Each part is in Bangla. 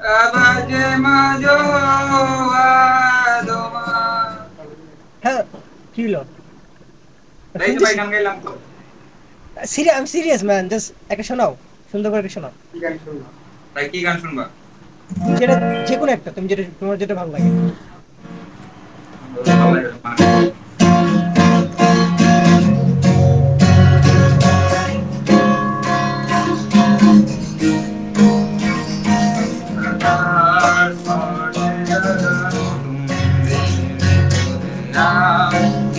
আবাজে মাঝো আদমা। হ্যাঁ, কি হলো? এই যে ভাই শুনতেছি। গান গাইলাম তো। আমি সিরিয়াস ম্যান, জাস্ট একটা শোনাও, সুন্দর করে একটা শোনাও। কি গান শুনবা ভাই, কি গান শুনবা? তুমি যেটা, যে কোনো একটা, তুমি যেটা, তোমার যেটা ভালো লাগে। ভালো লাগে তোমার? আর স্পর্শে জাগানো তুমি না,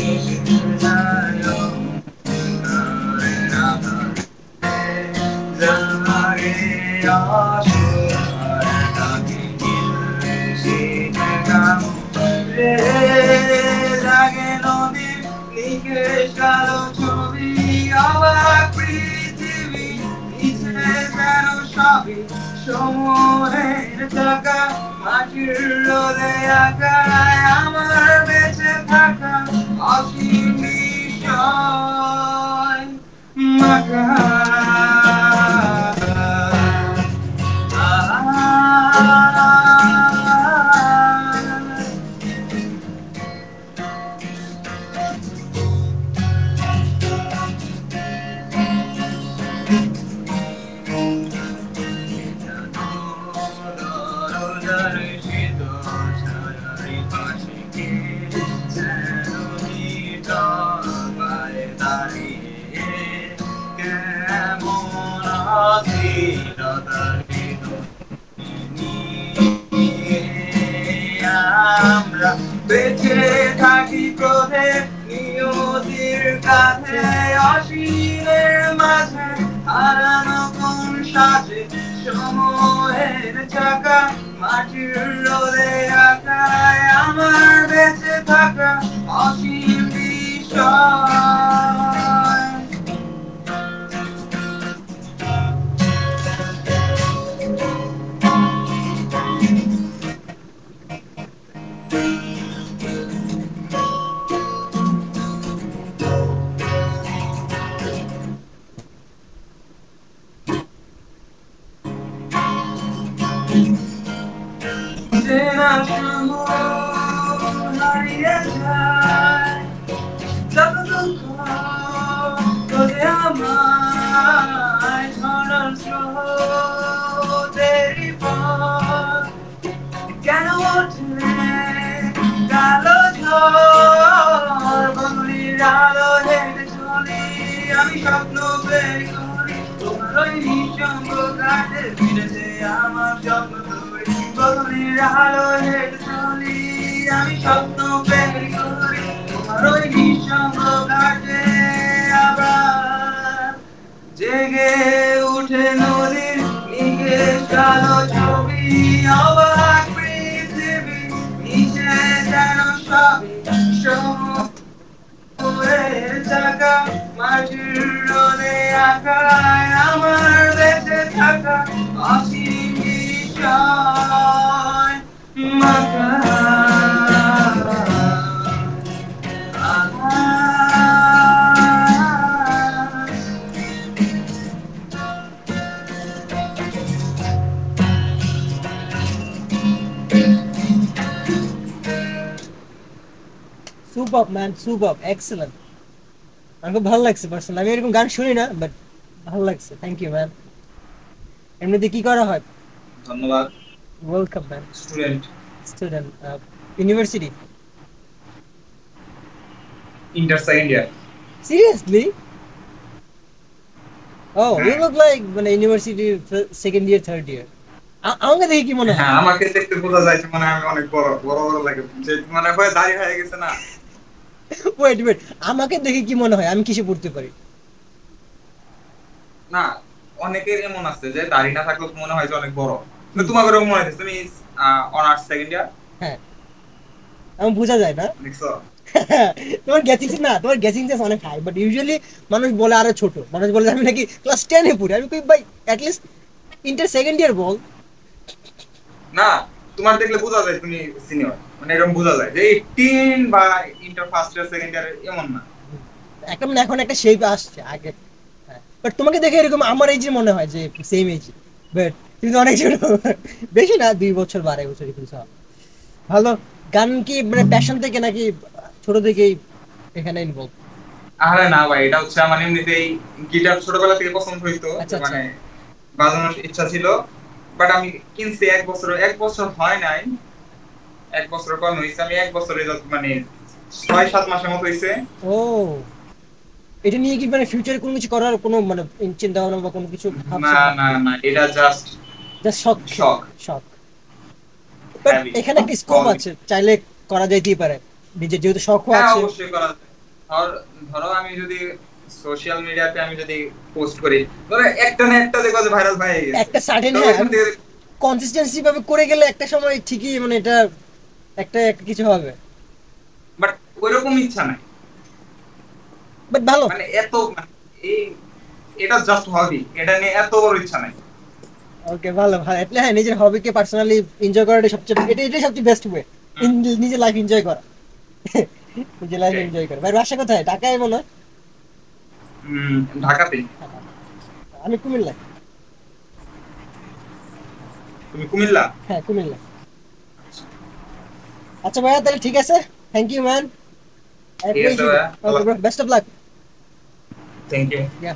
ইশক জানো করে না জাগে আসর তাকে শীতে গাম রে জাগে নদী নিকেশ কালো ছবি অবাক পৃথিবী নিচে যেন সবই সময়ের চাকা মাটির রোদে আঁকায় আমার বেঁচে থাকা অসীম বিষয় মাখা। আমরা বেঁচে থাকি ক্রোধে নিয়তির কাঁধে অসীমের মাঝে হারানো কোন সাজে সময়ের চাকা মাটির রোদে আঁকায় আমার বেঁচে থাকা অসীম বিষয়। চেনা শুধু হারিয়ে যায় যত দুঃখ তোলে আমায় ঝড় স্রোতেরই পথ কেন ওঠে কালো ঝড় বদলির আলো হেঁটে চলি আমি স্বপ্ন বের করি তোমার ওই নিঃসঙ্গ ঘাটে ফিরেছে আমার স্বপ্ন তৈরি বদলির আলো হেঁটে চলি আমি স্বপ্ন বের করি তোমার ওই নিঃসঙ্গ ঘাটে আবার জেগে উঠে নদীর নিকেশ কালো ছবি অবাক পৃথিবী নিচে যেন সবই সময়ের চাকা মাটির রোদে আঁকায় আমার বেঁচে থাকা অসীম বিষয় মাথা। Super man, super, excellent. আমার খুব ভালো লাগছে পার্সোনালি, আমি এরকম গান শুনি না, বাট ভালো লাগছে, থ্যাংক ইউ ম্যান। এমনিতে কি করা হয়? ধন্যবাদ। Welcome man. Student. Student, university? Inter second year. Seriously? Oh, you হ্যাঁ লুক লাইক মানে university second year, third year. আমাকে দেখে কি মনে হয়? হ্যাঁ, আমাকে দেখতে বোঝা যায় যে মানে আমি অনেক বড় বড় বড় লাগে, যে মানে হয় দাড়ি হয়ে গেছে না। ওয়েট ওয়েট, আমাকে দেখে কি মনে হয় আমি কিসে পড়তে পারি? না, অনেকের এমন আছে যে দাড়ি না থাকলেও মনে হয় যে অনেক বড়, কিন্তু হুম। তোমার এরকম মনে হচ্ছে তুমি অনার্স সেকেন্ড ইয়ার। হ্যাঁ, আমার বোঝা যায় না। দেখছো? তোমার গেসিং না, তোমার গেসিং সেন্স অনেক হাই, বাট ইউজুয়ালি মানুষ বলে আরো ছোট, মানুষ বলে আমি নাকি ক্লাস 10 এ পড়ি, আমি কই ভাই অ্যাটলিস্ট ইন্টার সেকেন্ড ইয়ার বল। না, তোমার দেখলে বোঝা যায় তুমি সিনিয়র, মানে এরকম বোঝা যায় যে 18 বা inter first year second year এমন না। একটা মানে এখন একটা শেপ আসছে আগে। হ্যাঁ, বাট তোমাকে দেখে এরকম আমার এই যে মনে হয় যে সেম এজ, বাট কিন্তু অনেক ছোট, বেশি না, 2 বছর বা 2.5 বছর ডিফারেন্স হবে। ভালো। গান কি মানে প্যাশন থেকে নাকি ছোট থেকেই এখানে ইনভলভ? আরে না ভাই, এটা হচ্ছে আমার এমনিতেই গিটার ছোটবেলা থেকে পছন্দ হইতো, আচ্ছা আচ্ছা। মানে বাজানোর ইচ্ছা ছিল। বাট আমি কিনছি 1 বছর, 1 বছর হয় নাই, 1 বছর কম হয়েছে, আমি 1 বছরে মানে 6-7 মাসের মতো হয়েছে। ও, এটা নিয়ে কি মানে ফিউচারে কোনো কিছু করার কোনো মানে চিন্তা ভাবনা বা কোনো কিছু না ভাবছেন না নাকি? না, এটা জাস্ট জাস্ট শখ, শখ। শখ। বাট হ্যাভি এখানে একটা স্কোপ হবি। আছে, চাইলে করা যাইতেই পারে, নিজের যেহেতু শখও হ্যাঁ আছে। অবশ্যই করা যায়। ধর ধরো আমি যদি সোশ্যাল মিডিয়াতে আমি যদি পোস্ট করি, ধরো একটা না একটা দেখো যে ভাইরাল হয়ে গেছে, একটা সার্টেন, তো হ্যাঁ, ওইখান থেকে কনসিস্টেন্সি ভাবে করে গেলে একটা সময় ঠিকই মানে এটা একটা একটা কিছু হবে। বাট ওইরকম ইচ্ছা নাই। বাট ভালো। মানে এত মানে এই এটা জাস্ট হবি, এটা নিয়ে এত বড় ইচ্ছা নাই। ওকে, ভালো ভালো, એટલે হ্যাঁ, নিজের হবিকে পার্সোনালি এনজয় করাটাই সবচেয়ে, এটাই সবচেয়ে বেস্ট ওয়ে হুম, নিজের লাইফ এনজয় করা। নিজের লাইফ এটাই। এনজয় করা। ভাই বাসা কোথায়? ঢাকায় মনে হয়? ঢাকাতেই। হ্যাঁ, ঢাকা। আমি কুমিল্লায়। তুমি কুমিল্লা? হ্যাঁ, কুমিল্লা। আচ্ছা ভাইয়া, তাহলে ঠিক আছে। থ্যাংক ইউ ম্যান, আই ঠিক আছে অ্যাপ্রিশিয়েট ইট। ভাইয়া, ওকে ভালো। Bro, best of luck. Thank you. Yeah.